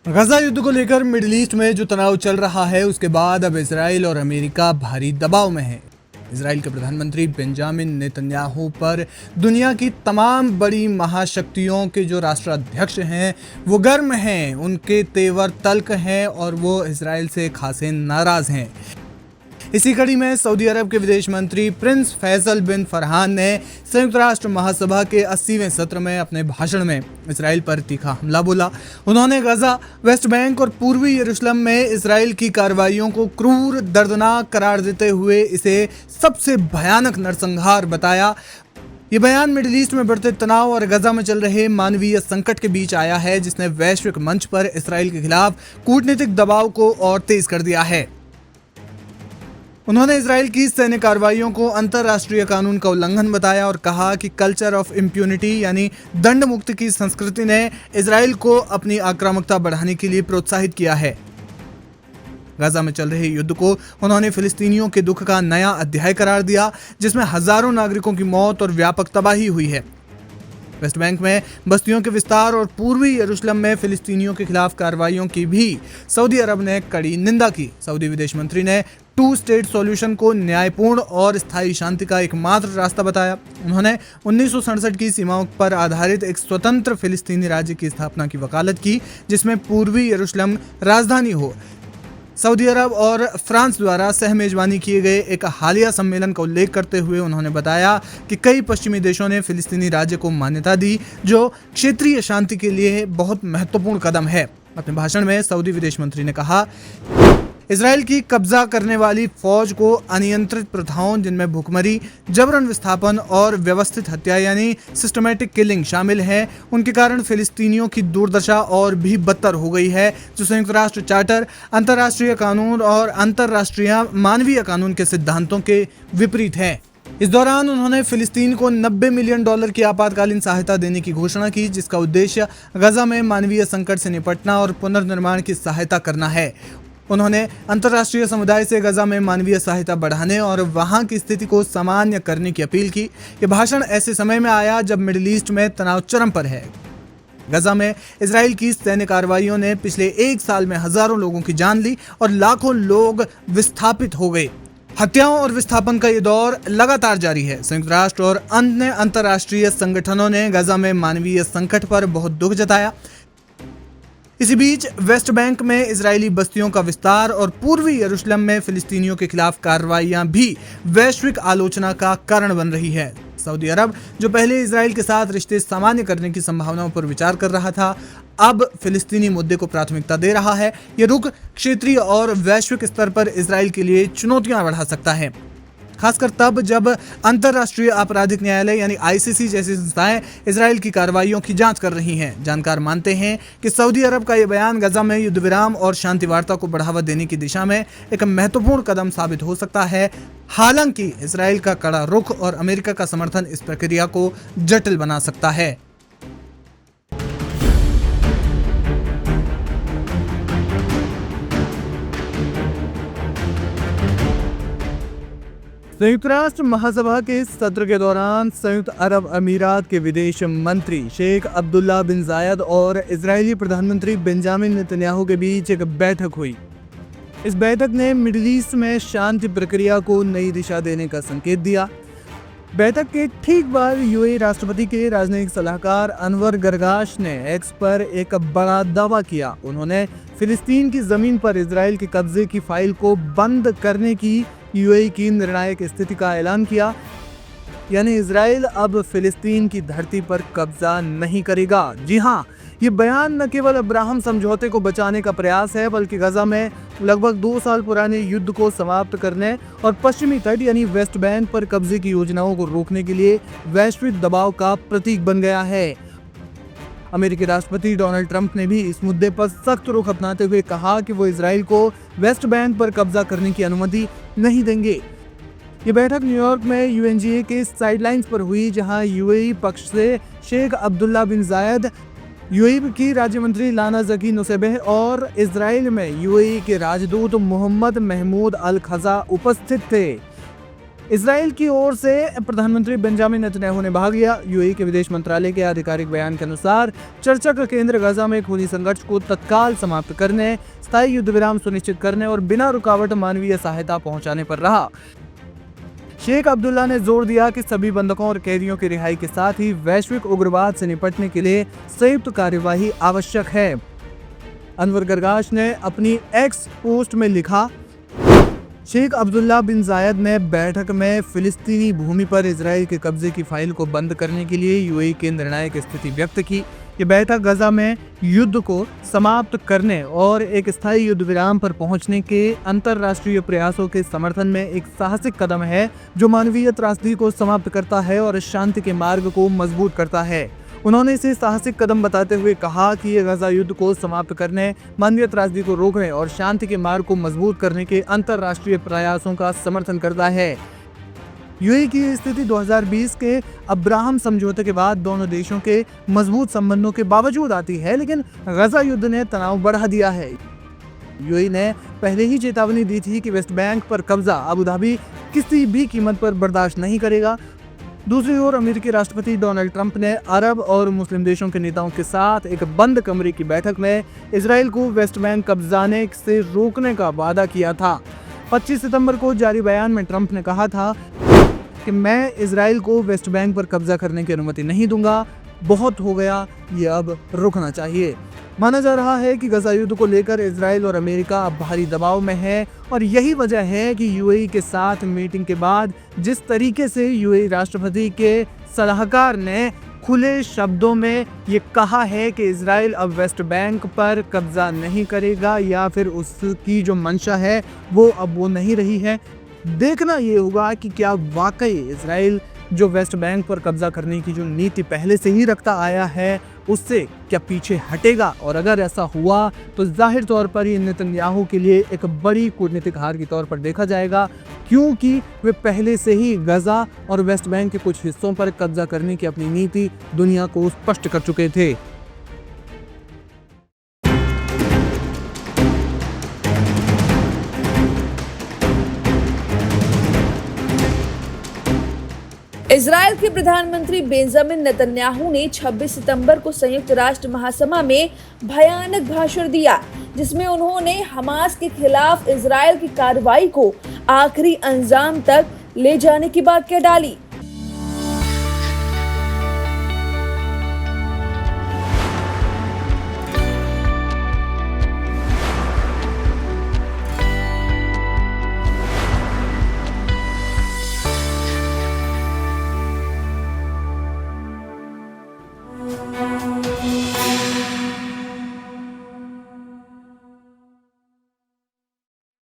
गजा युद्ध को लेकर मिडिल ईस्ट में जो तनाव चल रहा है उसके बाद अब इसराइल और अमेरिका भारी दबाव में है। इसराइल के प्रधानमंत्री बेंजामिन नेतन्याहू पर दुनिया की तमाम बड़ी महाशक्तियों के जो राष्ट्राध्यक्ष हैं वो गर्म हैं, उनके तेवर तल्ख हैं और वो इसराइल से खासे नाराज हैं। इसी कड़ी में सऊदी अरब के विदेश मंत्री प्रिंस फैसल बिन फरहान ने संयुक्त राष्ट्र महासभा के 80वें सत्र में अपने भाषण में इसराइल पर तीखा हमला बोला। उन्होंने गजा, वेस्ट बैंक और पूर्वी यरूशलेम में इसराइल की कार्रवाइयों को क्रूर, दर्दनाक करार देते हुए इसे सबसे भयानक नरसंहार बताया। ये बयान मिडिल ईस्ट में बढ़ते तनाव और गजा में चल रहे मानवीय संकट के बीच आया है, जिसने वैश्विक मंच पर इसराइल के खिलाफ कूटनीतिक दबाव को और तेज कर दिया है। उन्होंने इसराइल की सैन्य कार्रवाइयों को अंतर्राष्ट्रीय कानून का उल्लंघन बताया और कहा कि कल्चर ऑफ इम्प्यूनिटी यानी दंड मुक्ति की संस्कृति ने इसराइल को अपनी आक्रामकता बढ़ाने के लिए प्रोत्साहित किया है। गजा में चल रहे युद्ध को उन्होंने फिलिस्तीनियों के दुख का नया अध्याय करार दिया, जिसमें हजारों नागरिकों की मौत और व्यापक तबाही हुई है। वेस्ट बैंक में बस्तियों के विस्तार और पूर्वी यरूशलेम में फिलिस्तीनियों के खिलाफ कार्रवाइयों की भी सऊदी अरब ने कड़ी निंदा की। सऊदी विदेश मंत्री ने 2 स्टेट सॉल्यूशन को न्यायपूर्ण और स्थायी शांति का एकमात्र रास्ता बताया। उन्होंने 1967 की सीमाओं पर आधारित एक स्वतंत्र फिलिस्तीनी राज्य की स्थापना की वकालत की, जिसमें पूर्वी यरूशलेम राजधानी हो। सऊदी अरब और फ्रांस द्वारा सहमेजबानी किए गए एक हालिया सम्मेलन का उल्लेख करते हुए उन्होंने बताया कि कई पश्चिमी देशों ने फिलिस्तीनी राज्य को मान्यता दी, जो क्षेत्रीय शांति के लिए बहुत महत्वपूर्ण कदम है। अपने भाषण में सऊदी विदेश मंत्री ने कहा, इसराइल की कब्जा करने वाली फौज को अनियंत्रित प्रथाओं, जिनमें भूखमरी, जबरन विस्थापन और व्यवस्थित हत्या यानी सिस्टमैटिक किलिंग शामिल है, उनके कारण फिलिस्तीनियों की दुर्दशा और भी बदतर हो गई है, जो संयुक्त राष्ट्र चार्टर, अंतर्राष्ट्रीय कानून और अंतर्राष्ट्रीय मानवीय कानून के सिद्धांतों के विपरीत है। इस दौरान उन्होंने फिलिस्तीन को $90 मिलियन की आपातकालीन सहायता देने की घोषणा की, जिसका उद्देश्य गजा में मानवीय संकट से निपटना और पुनर्निर्माण की सहायता करना है। उन्होंने अंतर्राष्ट्रीय समुदाय से गजा में मानवीय सहायता बढ़ाने और वहां की स्थिति को सामान्य करने की अपील की। ये भाषण ऐसे समय में आया जब मिडिल ईस्ट में तनाव चरम पर है। गजा में इसराइल की सैन्य कार्रवाइयों ने पिछले 1 साल में हजारों लोगों की जान ली और लाखों लोग विस्थापित हो गए। हत्याओं और विस्थापन का ये दौर लगातार जारी है। संयुक्त राष्ट्र और अन्य अंतर्राष्ट्रीय संगठनों ने गजा में मानवीय संकट पर बहुत दुख जताया। इसी बीच वेस्ट बैंक में इजरायली बस्तियों का विस्तार और पूर्वी यरूशलेम में फिलिस्तीनियों के खिलाफ कार्रवाइयां भी वैश्विक आलोचना का कारण बन रही है। सऊदी अरब, जो पहले इजराइल के साथ रिश्ते सामान्य करने की संभावनाओं पर विचार कर रहा था, अब फिलिस्तीनी मुद्दे को प्राथमिकता दे रहा है। ये रुख क्षेत्रीय और वैश्विक स्तर पर इजराइल के लिए चुनौतियां बढ़ा सकता है, खासकर तब जब अंतर्राष्ट्रीय आपराधिक न्यायालय यानी आईसीसी जैसी संस्थाएं इजराइल की कार्रवाइयों की जांच कर रही हैं। जानकार मानते हैं कि सऊदी अरब का यह बयान गजा में युद्ध विराम और शांति वार्ता को बढ़ावा देने की दिशा में एक महत्वपूर्ण कदम साबित हो सकता है। हालांकि इजराइल का कड़ा रुख और अमेरिका का समर्थन इस प्रक्रिया को जटिल बना सकता है। संयुक्त राष्ट्र महासभा के सत्र के दौरान संयुक्त अरब अमीरात के विदेश मंत्री शेख अब्दुल्ला बिन जायद और इजरायली प्रधानमंत्री बेंजामिन नेतन्याहू के बीच एक बैठक हुई। इस बैठक ने मिडिल ईस्ट में शांति प्रक्रिया को नई दिशा देने का संकेत दिया। बैठक के ठीक बाद यूएई राष्ट्रपति के राजनयिक सलाहकार अनवर गरगाश ने एक्स पर एक बड़ा दावा किया। उन्होंने फिलिस्तीन की जमीन पर इजराइल के कब्जे की फाइल को बंद करने की यूएई की निर्णायक स्थिति का ऐलान किया, यानी इजराइल अब फिलिस्तीन की धरती पर कब्जा नहीं करेगा। जी हाँ, ये बयान न केवल अब्राहम समझौते को बचाने का प्रयास है, बल्कि गजा में लगभग 2 साल पुराने युद्ध को समाप्त करने और पश्चिमी तट यानी वेस्ट बैंक पर कब्जे की योजनाओं को रोकने के लिए वैश्विक दबाव का प्रतीक बन गया है। अमेरिकी राष्ट्रपति डोनाल्ड ट्रंप ने भी इस मुद्दे पर सख्त रुख अपनाते हुए कहा कि वो इजराइल को वेस्ट बैंक पर कब्जा करने की अनुमति नहीं देंगे। ये बैठक न्यूयॉर्क में यूएनजीए के साइडलाइंस पर हुई, जहां यूएई पक्ष से शेख अब्दुल्ला बिन जायद, यूएई की राज्य मंत्री लाना जकी नुसैबह और इजराइल में यूएई के राजदूत मोहम्मद महमूद अल खजा उपस्थित थे। इसराइल की ओर से प्रधानमंत्री बेंजामिन नेतन्याहू ने भाग लिया। यूएई के विदेश मंत्रालय के आधिकारिक बयान के अनुसार चर्चा का केंद्र गाजा में खूनी संघर्ष को तत्काल समाप्त करने, स्थायी युद्ध विराम सुनिश्चित करने और बिना रुकावट मानवीय सहायता पहुंचाने पर रहा। शेख अब्दुल्ला ने जोर दिया कि सभी बंधकों और कैदियों की रिहाई के साथ ही वैश्विक उग्रवाद से निपटने के लिए संयुक्त कार्यवाही आवश्यक है। अनवर गर्गाश ने अपनी एक्स पोस्ट में लिखा, शेख अब्दुल्ला बिन जायद ने बैठक में फिलिस्तीनी भूमि पर इजराइल के कब्जे की फाइल को बंद करने के लिए यूएई के निर्णायक स्थिति व्यक्त की। ये बैठक गजा में युद्ध को समाप्त करने और एक स्थायी युद्ध विराम पर पहुंचने के अंतर्राष्ट्रीय प्रयासों के समर्थन में एक साहसिक कदम है, जो मानवीय त्रासदी को समाप्त करता है और शांति के मार्ग को मजबूत करता है। उन्होंने इसे साहसिक कदम बताते हुए कहा कि ये गजा युद्ध को समाप्त करने, मानवीय त्रासदी को रोकने और शांति के मार्ग को मजबूत करने के अंतर्राष्ट्रीय प्रयासों का समर्थन करता है। यूएई की स्थिति 2020 के अब्राहम समझौते के बाद दोनों देशों के मजबूत संबंधों के बावजूद आती है, लेकिन गजा युद्ध ने तनाव बढ़ा दिया है। यूएई ने पहले ही चेतावनी दी थी कि वेस्ट बैंक पर कब्जा अबू धाबी किसी भी कीमत पर बर्दाश्त नहीं करेगा। दूसरी ओर अमेरिकी राष्ट्रपति डोनाल्ड ट्रंप ने अरब और मुस्लिम देशों के नेताओं के साथ एक बंद कमरे की बैठक में इजराइल को वेस्ट बैंक कब्जाने से रोकने का वादा किया था। 25 सितंबर को जारी बयान में ट्रंप ने कहा था कि मैं इजराइल को वेस्ट बैंक पर कब्जा करने की अनुमति नहीं दूंगा, बहुत हो गया, ये अब रुकना चाहिए। माना जा रहा है कि गजा युद्ध को लेकर इजराइल और अमेरिका अब भारी दबाव में है और यही वजह है कि यूएई के साथ मीटिंग के बाद जिस तरीके से यूएई राष्ट्रपति के सलाहकार ने खुले शब्दों में ये कहा है कि इजराइल अब वेस्ट बैंक पर कब्जा नहीं करेगा या फिर उसकी जो मंशा है वो अब वो नहीं रही है। देखना ये होगा कि क्या वाकई इजराइल जो वेस्ट बैंक पर कब्जा करने की जो नीति पहले से ही रखता आया है उससे क्या पीछे हटेगा, और अगर ऐसा हुआ तो जाहिर तौर पर ये नेतन्याहू के लिए एक बड़ी कूटनीतिक हार के तौर पर देखा जाएगा, क्योंकि वे पहले से ही गजा और वेस्ट बैंक के कुछ हिस्सों पर कब्जा करने की अपनी नीति दुनिया को स्पष्ट कर चुके थे। इजराइल के प्रधानमंत्री बेंजामिन नेतन्याहू ने 26 सितंबर को संयुक्त राष्ट्र महासभा में भयानक भाषण दिया, जिसमें उन्होंने हमास के खिलाफ इजराइल की कार्रवाई को आखिरी अंजाम तक ले जाने की बात कह डाली।